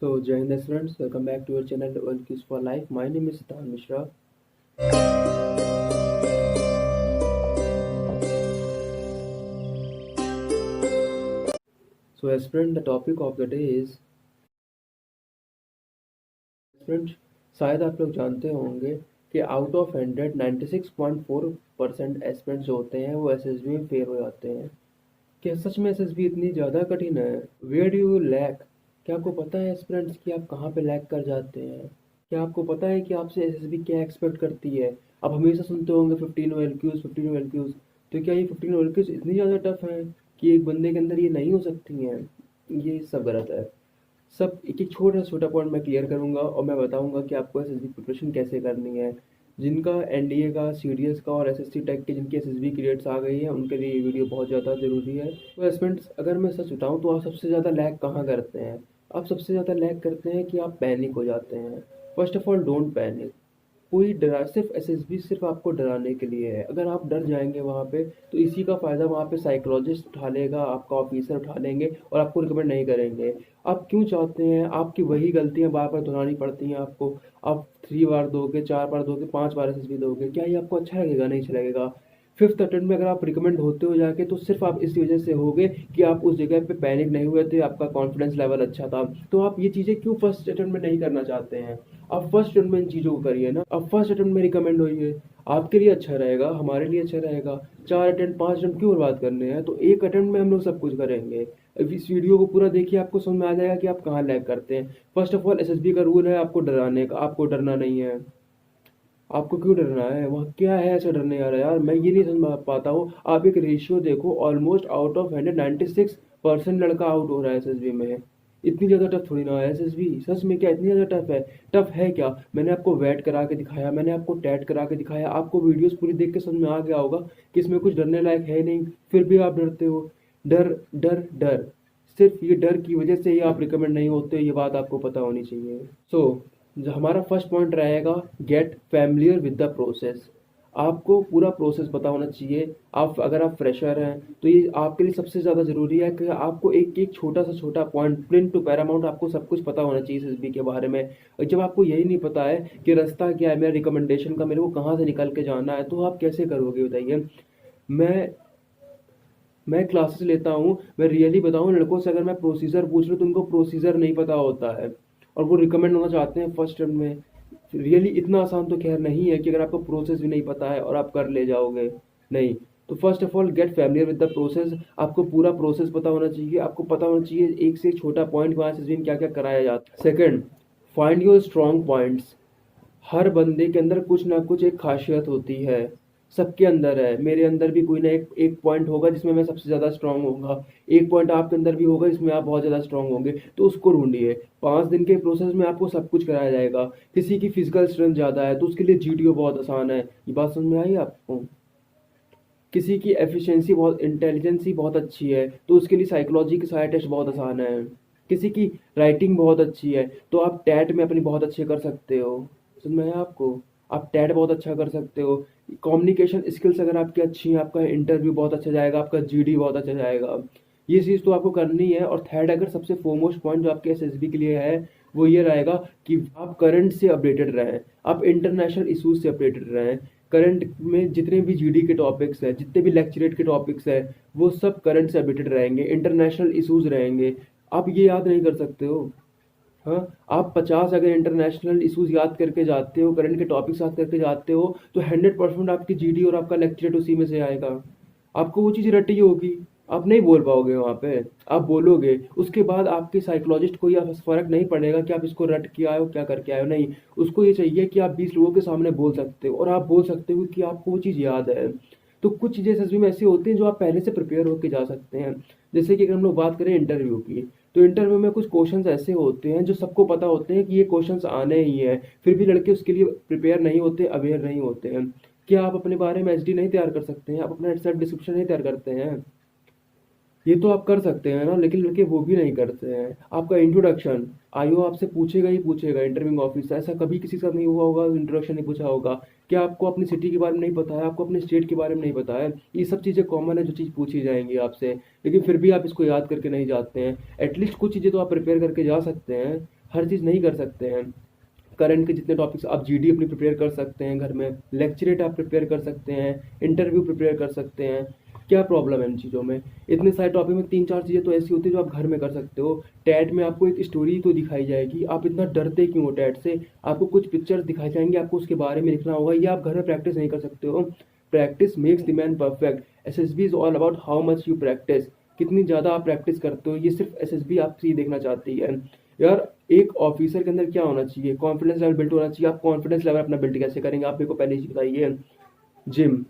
So, Jai Hind friends, welcome back to your channel One Kiss for Life. My name is Siddharth Mishra. So, as friend, the topic of the day is friends, शायद आप लोग जानते होंगे कि out of 100 96.4% aspirants जो होते हैं वो एसएसबी में फेल हो जाते हैं। क्या सच में एसएसबी इतनी ज़्यादा कठिन है? Where do you lack? क्या आपको पता है एस्पिरेंट्स कि आप कहाँ पे लैक कर जाते हैं? क्या आपको पता है कि आपसे एसएसबी क्या एक्सपेक्ट करती है? आप हमेशा सुनते होंगे 15 OLQs 15 OLQs। तो क्या ये 15 OLQs इतनी ज़्यादा टफ है कि एक बंदे के अंदर ये नहीं हो सकती हैं? ये सब गलत है। सब एक एक छोटा छोटा पॉइंट मैं क्लियर करूंगा और मैं बताऊंगा कि आपको एसएसबी प्रिपरेशन कैसे करनी है। जिनका एनडीए का, सीडीएस का और एसएससी टेक के जिनकी एसएसबी क्रेडिट्स आ गई है उनके लिए ये वीडियो बहुत ज़्यादा ज़रूरी है। तो स्टूडेंट्स, अगर मैं सच बताऊं तो आप सबसे ज़्यादा लैग कहाँ करते हैं? आप सबसे ज़्यादा लैग करते हैं कि आप पैनिक हो जाते हैं। First of all, don't panic. कोई डरा सिर्फ एसएसबी सिर्फ आपको डराने के लिए है। अगर आप डर जाएंगे वहाँ पे तो इसी का फ़ायदा वहाँ पे साइकोलॉजिस्ट उठा लेगा, आपका ऑफिसर उठा लेंगे और आपको रिकमेंड नहीं करेंगे। आप क्यों चाहते हैं? आपकी वही गलतियाँ बार बार दोहरानी पड़ती हैं आपको। आप 3 बार दोगे, 4 बार दोगे, 5 बार एसएसबी दोगे, क्या ये आपको अच्छा लगेगा? नहीं अच्छा लगेगा। फिफ्थ अटेम्प्ट में अगर आप रिकमेंड होते हो जाके तो सिर्फ आप इस वजह से होगे कि आप उस जगह पे पैनिक नहीं हुए थे, आपका कॉन्फिडेंस लेवल अच्छा था। तो आप ये चीज़ें क्यों फर्स्ट अटेम्प्ट में नहीं करना चाहते हैं? आप फर्स्ट अटेम्प्ट में इन चीज़ों को करिए ना। आप फर्स्ट अटेम्प्ट में रिकमेंड होइए, आपके लिए अच्छा रहेगा, हमारे लिए अच्छा रहेगा। 4 अटेम्प्ट 5 अटेम्प्ट क्यों बर्बाद करने हैं? तो एक अटेम्प्ट में हम लोग सब कुछ करेंगे। अब इस वीडियो को पूरा देखिए, आपको समझ में आ जाएगा कि आप कहाँ लैग करते हैं। फर्स्ट ऑफ ऑल, एसएसबी का रूल है आपको डराने का, आपको डरना नहीं है। आपको क्यों डरना है? वहाँ क्या है ऐसा डरने आ रहा है यार? मैं ये नहीं समझ पाता हूँ। आप एक रेशियो देखो, ऑलमोस्ट आउट ऑफ 196% लड़का आउट हो रहा है एसएसबी में। इतनी ज़्यादा टफ थोड़ी ना है एसएसबी। सच में क्या इतनी ज़्यादा टफ है? टफ है क्या? मैंने आपको वेट करा के दिखाया, मैंने आपको टेट करा के दिखाया, आपको वीडियोस पूरी देख के समझ में आ गया होगा कि इसमें कुछ डरने लायक है नहीं, फिर भी आप डरते हो। डर डर डर, सिर्फ ये डर की वजह से ही आप रिकमेंड नहीं होते, ये बात आपको पता होनी चाहिए। सो जो हमारा फर्स्ट पॉइंट रहेगा, get familiar with the process. आपको पूरा प्रोसेस पता होना चाहिए। आप अगर आप फ्रेशर हैं तो ये आपके लिए सबसे ज़्यादा ज़रूरी है कि आपको एक एक छोटा सा छोटा पॉइंट, प्रिंट टू पैरामाउंट, आपको सब कुछ पता होना चाहिए एसएसबी के बारे में। और जब आपको यही नहीं पता है कि रास्ता क्या है, मेरा रिकमेंडेशन का, मेरे को कहाँ से निकल के जाना है, तो आप कैसे करोगे बताइए? मैं मैं क्लासेस लेता हूँ, मैं रियली बताऊँ, लड़कों से अगर मैं प्रोसीजर पूछ लूँ तो उनको प्रोसीजर नहीं पता होता है और वो रिकमेंड होना चाहते हैं फर्स्ट टर्म में। रियली इतना आसान तो खैर नहीं है कि अगर आपको प्रोसेस भी नहीं पता है और आप कर ले जाओगे। नहीं। तो first of all, get familiar with the process. आपको पूरा प्रोसेस पता होना चाहिए। आपको पता होना चाहिए एक से एक छोटा पॉइंट वहाँ से क्या क्या कराया जाता है। Second, find your strong points. हर बंदे के अंदर कुछ ना कुछ एक खासियत होती है। सबके अंदर है, मेरे अंदर भी कोई ना एक एक पॉइंट होगा जिसमें मैं सबसे ज़्यादा स्ट्रांग होऊंगा। एक पॉइंट आपके अंदर भी होगा जिसमें आप बहुत ज़्यादा स्ट्रांग होंगे। तो उसको ढूंढिए। 5 दिन के प्रोसेस में आपको सब कुछ कराया जाएगा। किसी की फिजिकल स्ट्रेंथ ज़्यादा है तो उसके लिए जीटीओ बहुत आसान है। ये बात समझ में आई आपको? किसी की एफिशिएंसी बहुत, इंटेलिजेंसी बहुत अच्छी है तो उसके लिए साइकोलॉजी के सारे टेस्ट बहुत आसान है। किसी की राइटिंग बहुत अच्छी है तो आप टैट में अपनी बहुत अच्छे कर सकते हो। समझ में आया आपको? आप टैट बहुत अच्छा कर सकते हो। कम्युनिकेशन स्किल्स अगर आपकी अच्छी हैं, आपका इंटरव्यू बहुत अच्छा जाएगा, आपका जीडी बहुत अच्छा जाएगा। ये चीज़ तो आपको करनी है। और थर्ड, अगर सबसे फोरमोस्ट पॉइंट जो आपके एसएसबी के लिए है वो ये रहेगा कि आप करंट से अपडेटेड रहें, आप इंटरनेशनल इशूज से अपडेटेड रहें। करंट में जितने भी जीडी के टॉपिक्स हैं, जितने भी लेक्चरेट के टॉपिक्स हैं, वो सब करंट से अपडेटेड रहेंगे, इंटरनेशनल इशूज रहेंगे। आप ये याद नहीं कर सकते हो? हाँ, आप 50 अगर इंटरनेशनल इशूज याद करके जाते हो, करंट के टॉपिक्स याद करके जाते हो, तो 100% आपकी जीडी और आपका लेक्चरेट उसी में से आएगा। आपको वो चीज़ रटी होगी, आप नहीं बोल पाओगे वहाँ पे। आप बोलोगे, उसके बाद आपके साइकोलॉजिस्ट को यह फर्क नहीं पड़ेगा कि आप इसको रट के आए हो, क्या करके आए हो। नहीं, उसको ये चाहिए कि आप 20 लोगों के सामने बोल सकते हो और आप बोल सकते हो कि आपको वो चीज़ याद है। तो कुछ चीज़ें सच में ऐसी होती हैं जो आप पहले से प्रिपेयर होकर जा सकते हैं। जैसे कि अगर हम लोग बात करें इंटरव्यू की, तो इंटरव्यू में कुछ क्वेश्चंस ऐसे होते हैं जो सबको पता होते हैं कि ये क्वेश्चंस आने ही है, फिर भी लड़के उसके लिए प्रिपेयर नहीं होते, अवेयर नहीं होते हैं। क्या आप अपने बारे में एचडी नहीं तैयार कर सकते हैं? आप अपना सेल्फ डिस्क्रिप्शन नहीं तैयार करते हैं? ये तो आप कर सकते हैं ना, लेकिन लड़के वो भी नहीं करते हैं। आपका इंट्रोडक्शन, आईओ आपसे पूछेगा ही पूछेगा, इंटरव्यूइंग ऑफिसर, ऐसा कभी किसी के साथ नहीं हुआ होगा इंट्रोडक्शन नहीं पूछा होगा? क्या आपको अपनी सिटी के बारे में नहीं पता है? आपको अपने स्टेट के बारे में नहीं पता है? ये सब चीज़ें कॉमन है जो चीज़ पूछी जाएंगी आपसे, लेकिन फिर भी आप इसको याद करके नहीं जाते हैं। एटलीस्ट कुछ चीज़ें तो आप प्रिपेयर करके जा सकते हैं। हर चीज़ नहीं कर सकते हैं। करंट के जितने टॉपिक्स आप जीडी अपनी प्रिपेयर कर सकते हैं घर में, लेक्चरेट आप प्रिपेयर कर सकते हैं, इंटरव्यू प्रिपेयर कर सकते हैं। क्या प्रॉब्लम है इन चीज़ों में? इतने सारे टॉपिक में 3-4 चीज़ें तो ऐसी होती है जो आप घर में कर सकते हो। टैट में आपको एक स्टोरी तो दिखाई जाएगी, आप इतना डरते क्यों हो टैट से? आपको कुछ पिक्चर्स दिखाई जाएंगी, आपको उसके बारे में लिखना होगा, ये आप घर में प्रैक्टिस नहीं कर सकते हो। Practice makes the man perfect. SSB is all about how much you practice. कितनी ज़्यादा आप प्रैक्टिस करते हो, ये सिर्फ एसएसबी आपसे ये देखना चाहती है। यार एक ऑफिसर के अंदर क्या होना चाहिए? कॉन्फिडेंस लेवल बिल्ड होना चाहिए। आप कॉन्फिडेंस लेवल अपना बिल्ड कैसे करेंगे? आप मेरे को पहले ही बताइए। Gym,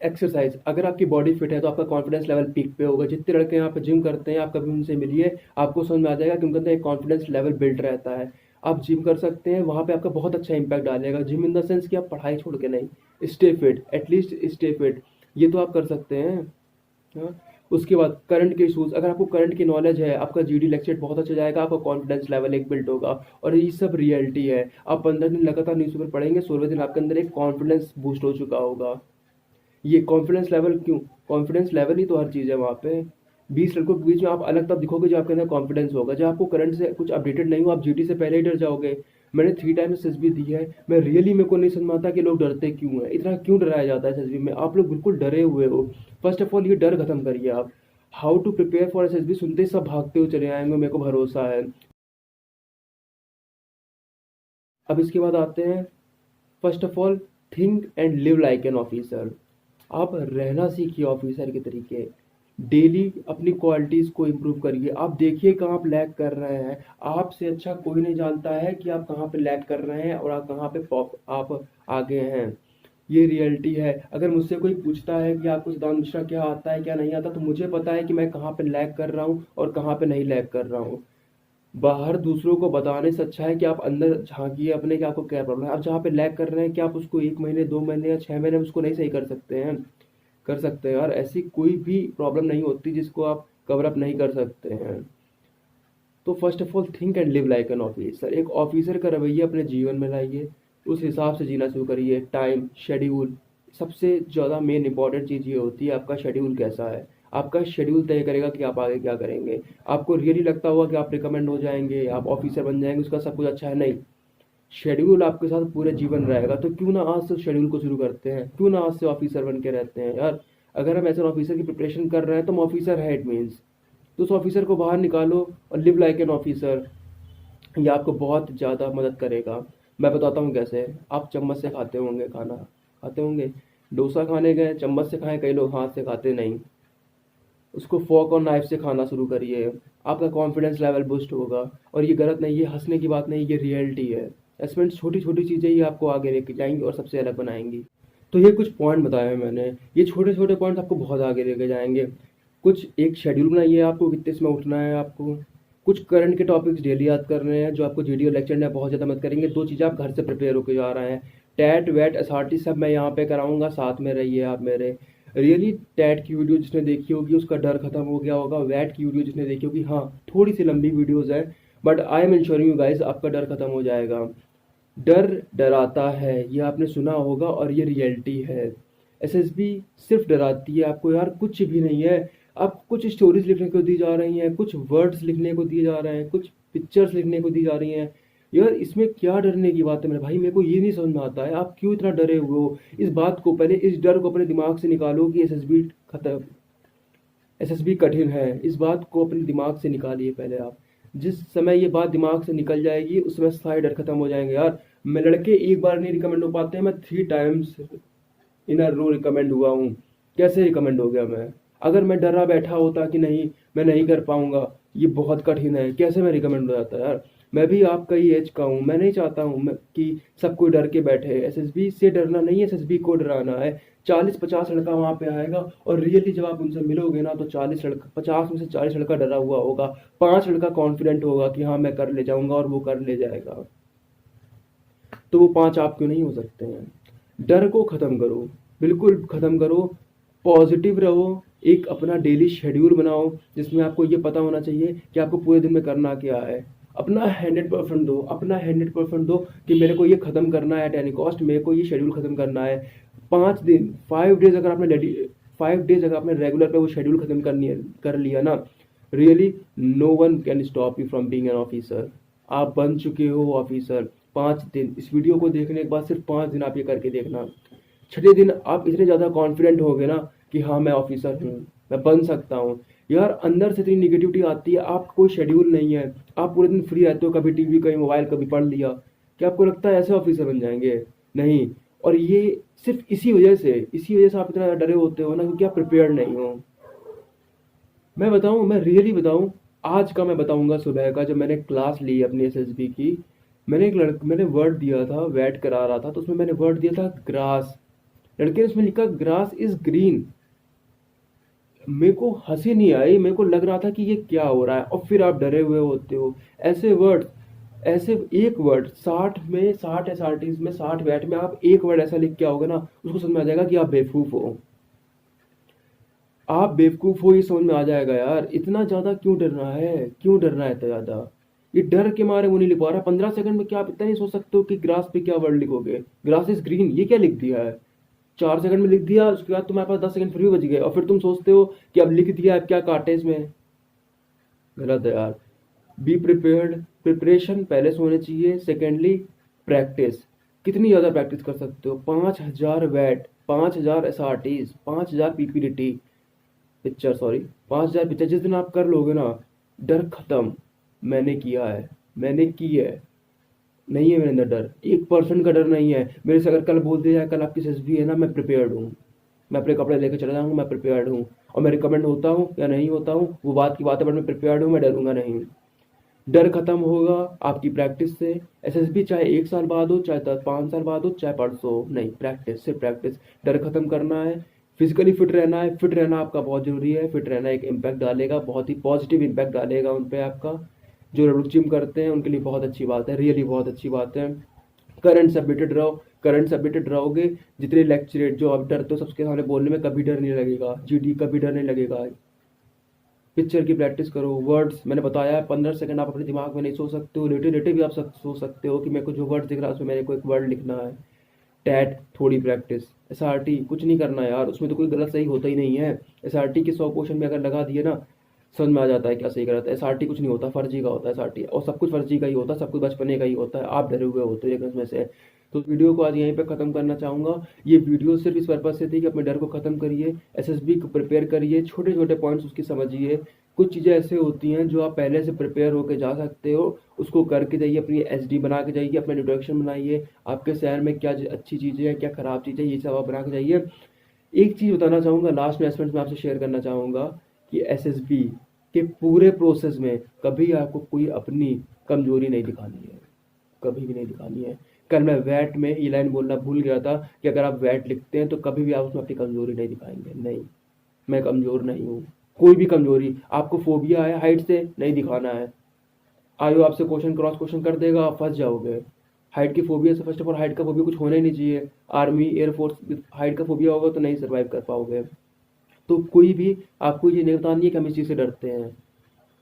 exercise. अगर आपकी बॉडी फिट है तो आपका कॉन्फिडेंस लेवल पीक पे होगा। जितने लड़के यहाँ पे जिम करते हैं, आप कभी उनसे मिलिए, आपको समझ में आ जाएगा कि उनके अंदर एक कॉन्फिडेंस लेवल बिल्ड रहता है। आप जिम कर सकते हैं, वहाँ पे आपका बहुत अच्छा इंपैक्ट डालेगा। जिम इन द सेंस कि आप पढ़ाई छोड़ के नहीं, stay fit, at least stay fit, ये तो आप कर सकते हैं। हाँ। उसके बाद करंट के इशूज़, अगर आपको करंट की नॉलेज है, आपका जीडी लेक्चर बहुत अच्छा जाएगा, आपका कॉन्फिडेंस लेवल एक बिल्ड होगा। और ये सब रियलिटी है। आप 15 दिन लगातार न्यूज़पेपर पढ़ेंगे, 16वें दिन आपके अंदर एक कॉन्फिडेंस बूस्ट हो चुका होगा। ये कॉन्फिडेंस लेवल क्यों? कॉन्फिडेंस लेवल ही तो हर चीज़ है वहाँ पे। 20 लड़कों के बीच में आप अलग तब दिखोगे जब आपके अंदर कॉन्फिडेंस होगा। जब आपको करंट से कुछ अपडेटेड नहीं हो, आप जीडी से पहले ही डर जाओगे। मैंने 3 टाइम एसएसबी दी है, मैं रियली मेरे को नहीं समझ में आता कि लोग डरते क्यों हैं, इतना क्यों डराया जाता है एसएसबी में। आप लोग बिल्कुल डरे हुए हो। फर्स्ट ऑफ ऑल ये डर खत्म करिए आप। How to prepare for SSB सुनते ही सब भागते हुए चले आएंगे, मेरे को भरोसा है। अब इसके बाद आते हैं, first of all think and live like an officer. आप रहना सीखिए ऑफिसर के तरीके। डेली अपनी क्वालिटीज़ को इम्प्रूव करिए। आप देखिए कहाँ आप लैग कर रहे हैं। आपसे अच्छा कोई नहीं जानता है कि आप कहाँ पे लैग कर रहे हैं और आप कहाँ पे आप आगे हैं। ये रियलिटी है। अगर मुझसे कोई पूछता है कि आपको सिद्धांत मिश्रा क्या आता है क्या नहीं आता, तो मुझे पता है कि मैं कहाँ पे लैग कर रहा हूँ और कहाँ पे नहीं लैग कर रहा हूँ। बाहर दूसरों को बताने से अच्छा है कि आप अंदर झांकिए अपने कि आपको क्या प्रॉब्लम है। आप जहाँ पे लैग कर रहे हैं, क्या आप उसको 1 महीने 2 महीने या 6 महीने में उसको नहीं सही कर सकते हैं? कर सकते हैं यार। ऐसी कोई भी प्रॉब्लम नहीं होती जिसको आप कवर अप नहीं कर सकते हैं। तो first of all think and live like an officer. एक ऑफिसर का रवैया अपने जीवन में लाइए, उस हिसाब से जीना शुरू करिए। टाइम शेड्यूल, सबसे ज़्यादा मेन इंपॉर्टेंट चीज़ ये होती है आपका शेड्यूल कैसा है। आपका शेड्यूल तय करेगा कि आप आगे क्या करेंगे। आपको रियली लगता होगा कि आप रिकमेंड हो जाएंगे, आप ऑफिसर बन जाएंगे, उसका सब कुछ अच्छा है, नहीं। शेड्यूल आपके साथ पूरे जीवन रहेगा। तो क्यों ना आज से शेड्यूल को शुरू करते हैं, क्यों ना आज से ऑफिसर बन के रहते हैं यार। अगर हम ऐसे ऑफिसर की प्रिपरेशन कर रहे हैं तो हम ऑफिसर है, इट मीन्स। तो उस ऑफिसर को बाहर निकालो और लिव लाइक एन ऑफिसर। ये आपको बहुत ज़्यादा मदद करेगा। मैं बताता हूँ कैसे। आप चम्मच से खाते होंगे, खाना खाते होंगे, डोसा खाने गए चम्मच से खाएं, कई लोग हाथ से खाते नहीं। उसको फोर्क और नाइफ से खाना शुरू करिए, आपका कॉन्फिडेंस लेवल बूस्ट होगा। और ये गलत नहीं, ये हंसने की बात नहीं, ये रियलिटी है। इसमें छोटी छोटी चीज़ें ही आपको आगे लेके जाएंगी और सबसे अलग बनाएंगी। तो ये कुछ पॉइंट बताए हैं मैंने, ये छोटे छोटे पॉइंट आपको बहुत आगे लेके जाएंगे। कुछ एक शेड्यूल बनाइए, आपको कितने समय उठना है आपको। कुछ करंट के टॉपिक्स डेली याद कर रहे हैं जो आपको जीडी और लेक्चर में बहुत ज़्यादा मदद करेंगे। 2 चीज़ें आप घर से प्रिपेयर होकर जा रहे हैं। टैट वैट एसआरटी सब मैं यहाँ पे कराऊंगा, साथ में रहिए आप मेरे। रियली टैट की वीडियो जिसने देखी होगी उसका डर खत्म हो गया होगा। वैट की वीडियो जिसने देखी होगी, हाँ थोड़ी सी लंबी वीडियोज़ है, but I am ensuring you guys आपका डर खत्म हो जाएगा। डर डराता है, ये आपने सुना होगा और ये रियलिटी है। एसएसबी सिर्फ डराती है आपको यार, कुछ भी नहीं है। आप कुछ स्टोरीज लिखने को दी जा रही हैं, कुछ वर्ड्स लिखने को दिए जा रहे हैं, कुछ पिक्चर्स लिखने को दी जा रही हैं। यार इसमें क्या डरने की बात है मेरे भाई? मेरे को ये नहीं समझ में आता है आप क्यों इतना डरे हुए हो। इस बात को पहले, इस डर को अपने दिमाग से निकालो कि एसएसबी खत्म, एसएसबी कठिन है। इस बात को अपने दिमाग से निकालिए पहले आप। जिस समय ये बात दिमाग से निकल जाएगी उस समय सारे डर खत्म हो जाएंगे यार। मैं लड़के एक बार नहीं रिकमेंड हो पाते हैं, मैं 3 times in a row recommend हुआ हूँ। कैसे रिकमेंड हो गया मैं? अगर मैं डरा बैठा होता कि नहीं मैं नहीं कर पाऊंगा, ये बहुत कठिन है, कैसे मैं रिकमेंड हो जाता यार। मैं भी आपका ही एज का हूँ, मैं नहीं चाहता हूँ कि सब कोई डर के बैठे। एसएसबी से डरना नहीं है, एसएसबी को डराना है। 40-50 लड़का वहाँ पे आएगा और रियली जब आप उनसे मिलोगे ना तो 40 लड़का, 50 में से 40 लड़का डरा हुआ होगा, 5 लड़का कॉन्फिडेंट होगा कि हाँ मैं कर ले जाऊंगा और वो कर ले जाएगा। तो वो 5 आप क्यों नहीं हो सकते हैं? डर को ख़त्म करो, बिल्कुल ख़त्म करो। पॉजिटिव रहो। एक अपना डेली शेड्यूल बनाओ जिसमें आपको ये पता होना चाहिए कि आपको पूरे दिन में करना क्या है। अपना 100% दो, अपना 100% दो कि मेरे को ये ख़त्म करना है एट एनी कॉस्ट, मेरे को ये शेड्यूल ख़त्म करना है। 5 दिन, 5 डेज अगर आपने 5 डेज अगर आपने रेगुलर पे वो शेड्यूल ख़त्म कर लिया ना, really no one can stop you from being an officer. आप बन चुके हो ऑफिसर। 5 दिन, इस वीडियो को देखने के बाद सिर्फ 5 दिन आप ये करके देखना। छठे दिन आप इतने ज़्यादा कॉन्फिडेंट हो गए ना कि हाँ मैं ऑफिसर हूँ, मैं बन सकता हूँ। यार अंदर से इतनी निगेटिविटी आती है, आपका कोई शेड्यूल नहीं है, आप पूरे दिन फ्री रहते हो, कभी टीवी, कभी मोबाइल, कभी पढ़ लिया। क्या आपको लगता है ऐसे ऑफिसर बन जाएंगे? नहीं। और ये सिर्फ इसी वजह से आप इतना डरे होते हो ना, क्योंकि आप प्रिपेयर्ड नहीं हो। मैं बताऊं, मैं रियली बताऊं, आज का मैं बताऊंगा सुबह का, जब मैंने क्लास ली अपनी एसएसबी की। मैंने वर्ड दिया था, वेट करा रहा था, तो उसमें मैंने वर्ड दिया था ग्रास। लड़के ने उसमें लिखा ग्रास इज ग्रीन। मेरे को हंसी नहीं आई, मेरे को लग रहा था कि ये क्या हो रहा है, और फिर आप डरे हुए होते हो। ऐसे वर्ड, ऐसे एक वर्ड 60 एसआरटीज में, 60 वेट में आप एक वर्ड ऐसा लिख के आओगे ना, उसको समझ में आ जाएगा कि आप बेवकूफ हो। आप बेवकूफ हो, ये समझ में आ जाएगा यार। इतना ज्यादा क्यों डरना है, क्यों डरना है इतना ज्यादा? ये डर के मारे वो नहीं लिख पा रहा। 15 सेकंड में क्या आप इतना नहीं सोच सकते हो कि ग्रास पे क्या वर्ड लिखोगे? ग्रास इज ग्रीन, ये क्या लिख दिया है? 4 सेकंड में लिख दिया, उसके बाद तुम्हारे पास 10 सेकंड फ्री बच गए, और फिर तुम सोचते हो कि अब लिख दिया, अब क्या काटे इसमें? गलत है यार। Be prepared. प्रिपरेशन पहले से होनी चाहिए। Secondly, practice. कितनी ज़्यादा प्रैक्टिस कर सकते हो? 5,000 वेट, 5,000 SRTs, 5,000 PPDT picture, sorry, 5,000 picture जिस दिन आप कर लोगे ना, डर खत्म। मैंने किया है, मैंने की है। नहीं है मेरे अंदर डर, 1% का डर नहीं है मेरे से। अगर कल बोल दिया जाए कल आपकी एसएसबी है ना, मैं प्रिपेयर्ड हूँ। मैं अपने कपड़े लेकर चला जाऊंगा, मैं प्रिपेयर्ड हूँ। और मैं रिकमेंड होता हूँ या नहीं होता हूँ वो बात की बात है, बट मैं प्रिपेयर्ड हूँ, मैं डरूंगा नहीं। डर खत्म होगा आपकी प्रैक्टिस से। एसएसबी चाहे 1 साल बाद हो, चाहे 5 साल बाद हो, चाहे परसों हो, नहीं, प्रैक्टिस, सिर्फ प्रैक्टिस। डर खत्म करना है। फिजिकली फिट रहना है। फिट रहना आपका बहुत जरूरी है। फिट रहना एक इम्पैक्ट डालेगा, बहुत ही पॉजिटिव इम्पैक्ट डालेगा उन पे आपका। जो लोग जिम करते हैं उनके लिए बहुत अच्छी बात है, रियली बहुत अच्छी बात है। करंट सबमिटेड रहो। करंट सबमिटेड रहोगे, जितने लेक्चरेट जो आप डरते हो सबके सामने बोलने में, कभी डर नहीं लगेगा। जीडी कभी डर नहीं लगेगा। पिक्चर की प्रैक्टिस करो। वर्ड्स मैंने बताया है, 15 सेकंड आप अपने दिमाग में नहीं सोच सकते हो, लेटे लेटे भी आप सोच सकते हो कि मेरे को जो वर्ड दिख रहा है उसमें मेरे को एक वर्ड लिखना है। टैट थोड़ी प्रैक्टिस। एसआरटी कुछ नहीं करना यार, उसमें तो कोई गलत सही होता ही नहीं है। एसआरटी के 100 क्वेश्चन में अगर लगा दिए ना, समझ में आ जाता है क्या सही गलत है। एसआरटी कुछ नहीं होता, फर्जी का होता है एसआरटी, और सब कुछ फर्जी का ही होता है, सब कुछ बचपने का ही होता है। आप डरे हुए होते हो लेकिन उसमें से। तो वीडियो को आज यहीं पे ख़त्म करना चाहूँगा। ये वीडियो सिर्फ इस पर्पज़ से थी कि अपने डर को ख़त्म करिए, एसएसबी को प्रिपेयर करिए, छोटे छोटे पॉइंट्स उसकी समझिए। कुछ चीज़ें ऐसे होती हैं जो आप पहले से प्रिपेयर होकर जा सकते हो, उसको करके जाइए, अपनी एसडी बना के जाइए, अपना इंट्रोडक्शन बनाइए। आपके शहर में क्या अच्छी चीज़ें हैं, क्या ख़राब चीज़ें, ये सब आप बना के जाइए। एक चीज़ बताना चाहूँगा लास्ट में, एस्पेक्ट में आपसे शेयर करना चाहूँगा कि एसएसबी के पूरे प्रोसेस में कभी आपको कोई अपनी कमजोरी नहीं दिखानी है, कभी भी नहीं दिखानी है। कल मैं वैट में ये लाइन बोलना भूल गया था कि अगर आप वैट लिखते हैं तो कभी भी आप उसमें अपनी कमजोरी नहीं दिखाएंगे। नहीं, मैं कमजोर नहीं हूँ। कोई भी कमजोरी, आपको फोबिया है हाइट से, नहीं दिखाना है। आयो आपसे क्वेश्चन क्रॉस क्वेश्चन कर देगा, आप फंस जाओगे। हाइट की फोबिया से, फर्स्ट ऑफ ऑल हाइट का फोबिया कुछ होना ही नहीं चाहिए। आर्मी एयरफोर्स हाइट का फोबिया होगा तो नहीं सर्वाइव कर पाओगे। तो कोई भी आपको ये नहीं बतानी है कि हम इस चीज़ से डरते हैं।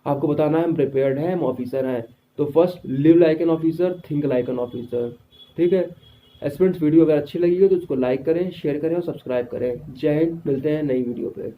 आपको बताना है हम प्रिपेयर्ड हैं, हम ऑफिसर हैं। तो first live like an officer, think like an officer. ठीक है। एस्पिरेंट्स वीडियो अगर अच्छी लगी हो तो उसको लाइक करें, शेयर करें और सब्सक्राइब करें। जय हिंद, मिलते हैं नई वीडियो पे।